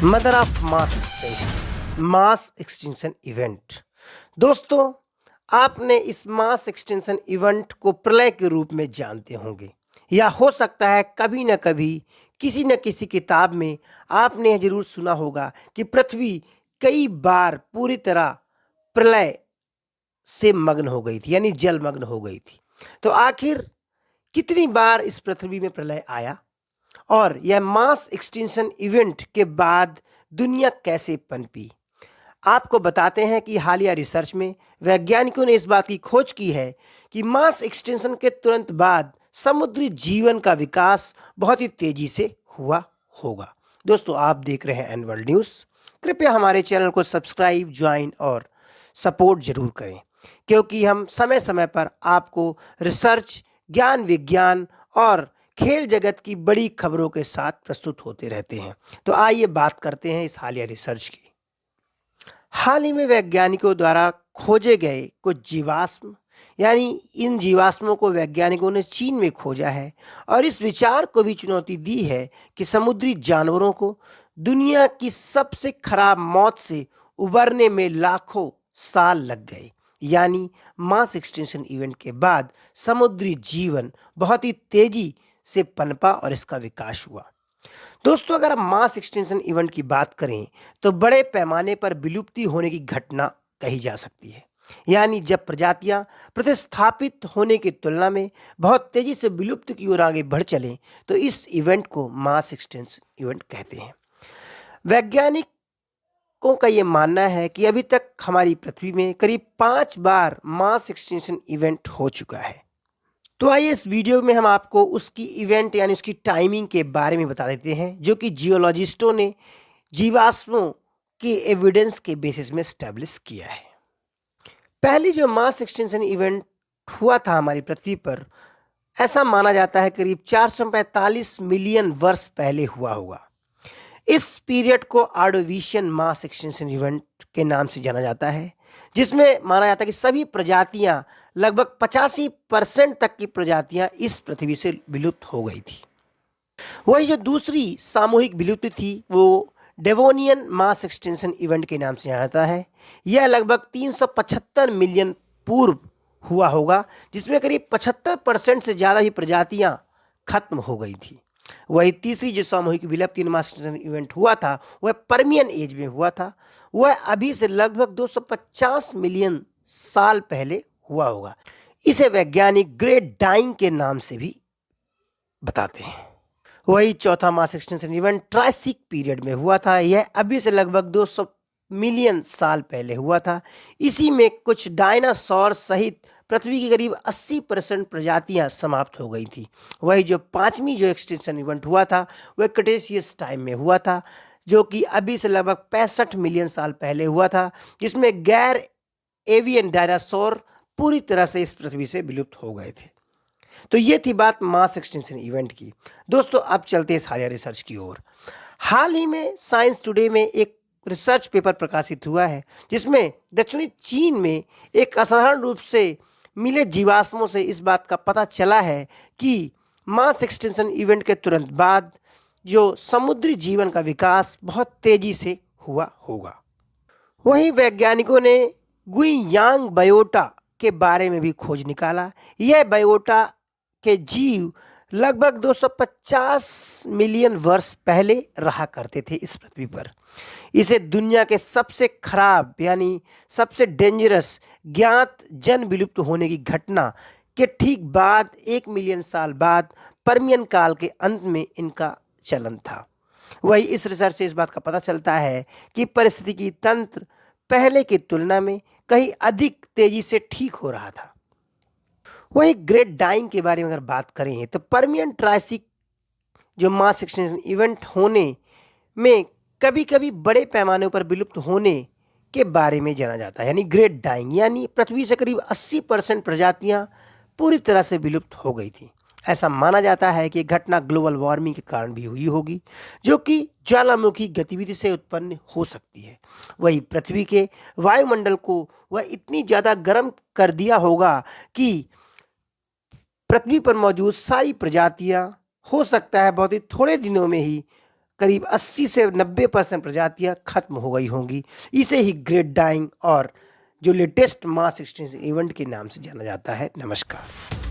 Mother of mass extension event. दोस्तों, आपने इस मास एक्सटेंशन इवेंट को प्रलय के रूप में जानते होंगे, या हो सकता है कभी न कभी किसी न किसी किताब में आपने यह जरूर सुना होगा कि पृथ्वी कई बार पूरी तरह प्रलय से मग्न हो गई थी, यानी जलमग्न हो गई थी। तो आखिर कितनी बार इस पृथ्वी में प्रलय आया और यह मास एक्सटेंशन इवेंट के बाद दुनिया कैसे पनपी, आपको बताते हैं कि हालिया रिसर्च में वैज्ञानिकों ने इस बात की खोज की है कि मास एक्सटेंशन के तुरंत बाद समुद्री जीवन का विकास बहुत ही तेजी से हुआ होगा। दोस्तों, आप देख रहे हैं एन वर्ल्ड न्यूज़। कृपया हमारे चैनल को सब्सक्राइब, ज्वाइन और सपोर्ट जरूर करें, क्योंकि हम समय समय पर आपको रिसर्च, ज्ञान विज्ञान और खेल जगत की बड़ी खबरों के साथ प्रस्तुत होते रहते हैं। तो आइए बात करते हैं इस हालिया रिसर्च की। हाल ही में वैज्ञानिकों द्वारा खोजे गए कुछ जीवाश्म, यानी इन जीवाश्मों को वैज्ञानिकों ने चीन में खोजा है और इस विचार को भी चुनौती दी है कि समुद्री जानवरों को दुनिया की सबसे खराब मौत से उबरने में लाखों साल लग गए। यानी मास एक्सटेंशन इवेंट के बाद समुद्री जीवन बहुत ही तेजी से पनपा और इसका विकास हुआ। दोस्तों, अगर हम मास एक्सटेंशन इवेंट की बात करें तो बड़े पैमाने पर विलुप्ति होने की घटना कही जा सकती है। यानी जब प्रजातियां प्रतिस्थापित होने की तुलना में बहुत तेजी से विलुप्त की ओर आगे बढ़ चलें तो इस इवेंट को मास एक्सटेंशन इवेंट कहते हैं। वैज्ञानिकों का यह मानना है कि अभी तक हमारी पृथ्वी में करीब 5 बार मास एक्सटेंशन इवेंट हो चुका है। तो आइए इस वीडियो में हम आपको उसकी इवेंट यानी उसकी टाइमिंग के बारे में बता देते हैं, जो कि जियोलॉजिस्टों ने जीवाश्मों के एविडेंस के बेसिस में स्टैब्लिश किया है। पहली जो मास एक्सटेंशन इवेंट हुआ था हमारी पृथ्वी पर, ऐसा माना जाता है करीब 445 मिलियन वर्ष पहले हुआ होगा। इस पीरियड को ऑर्डोविशियन मास एक्सटेंशन इवेंट के नाम से जाना जाता है, जिसमें माना जाता है कि सभी प्रजातियां, लगभग 85% तक की प्रजातियां इस पृथ्वी से विलुप्त हो गई थी। वही जो दूसरी सामूहिक विलुप्ति थी वो डेवोनियन मास एक्सटेंशन इवेंट के नाम से जाना जाता है। यह लगभग 375 मिलियन पूर्व हुआ होगा, जिसमें करीब 75% से ज़्यादा ही प्रजातियां खत्म हो गई थी। वही तीसरी जो सामूहिक विलुप्ति मास एक्सटेंशन इवेंट हुआ था वह परमियन एज में हुआ था। वह अभी से लगभग 250 मिलियन साल पहले हुआ होगा। इसे वैज्ञानिक ग्रेट डाइंग के नाम से भी बताते हैं। वही चौथा मास एक्सटेंशन इवेंट ट्रायसिक पीरियड में हुआ था। यह अभी से लगभग 200 मिलियन साल पहले हुआ था। इसी में कुछ डायनासोर सहित पृथ्वी की करीब 80% प्रजातियां समाप्त हो गई थी। वही जो पांचवी जो एक्सटेंशन इवेंट हुआ था वह क्रेटेशियस टाइम में हुआ था, जो कि अभी से लगभग 65 मिलियन साल पहले हुआ था, जिसमें गैर एवियन डायनासोर पूरी तरह से इस पृथ्वी से विलुप्त हो गए थे। तो ये थी बात मास एक्सटेंशन इवेंट की। दोस्तों, अब चलते हैं इस हालिया रिसर्च की ओर। हाल ही में साइंस टुडे में एक रिसर्च पेपर प्रकाशित हुआ है, जिसमें दक्षिणी चीन में एक असाधारण रूप से मिले जीवाश्मों से इस बात का पता चला है कि मास एक्सटेंशन इवेंट के तुरंत बाद जो समुद्री जीवन का विकास बहुत तेजी से हुआ होगा। वहीं वैज्ञानिकों ने गुइयांग बायोटा के बारे में भी खोज निकाला। यह बायोटा के जीव लगभग 250 मिलियन वर्ष पहले रहा करते थे इस पृथ्वी पर। इसे दुनिया के सबसे खराब यानी सबसे डेंजरस ज्ञात जन विलुप्त होने की घटना के ठीक बाद 1 मिलियन साल बाद परमियन काल के अंत में इनका चलन था। वही इस रिसर्च से इस बात का पता चलता है कि पारिस्थितिकी तंत्र पहले की तुलना में कहीं अधिक तेजी से ठीक हो रहा था। वही ग्रेट डाइंग के बारे में अगर बात करें तो परमियन ट्रायसिक जो मास एक्सटेंशन इवेंट होने में कभी कभी बड़े पैमाने पर विलुप्त होने के बारे में जाना जाता है, यानी ग्रेट डाइंग, यानी पृथ्वी से करीब 80% प्रजातियां पूरी तरह से विलुप्त हो गई थी। ऐसा माना जाता है कि घटना ग्लोबल वार्मिंग के कारण भी हुई होगी, जो कि ज्वालामुखी गतिविधि से उत्पन्न हो सकती है। वही पृथ्वी के वायुमंडल को वह इतनी ज़्यादा गर्म कर दिया होगा कि पृथ्वी पर मौजूद सारी प्रजातियां हो सकता है बहुत ही थोड़े दिनों में ही करीब 80 से 90% प्रजातियां खत्म हो गई होंगी। इसे ही ग्रेट डाइंग और जो लेटेस्ट मास एक्सटिंक्शन इवेंट के नाम से जाना जाता है। नमस्कार।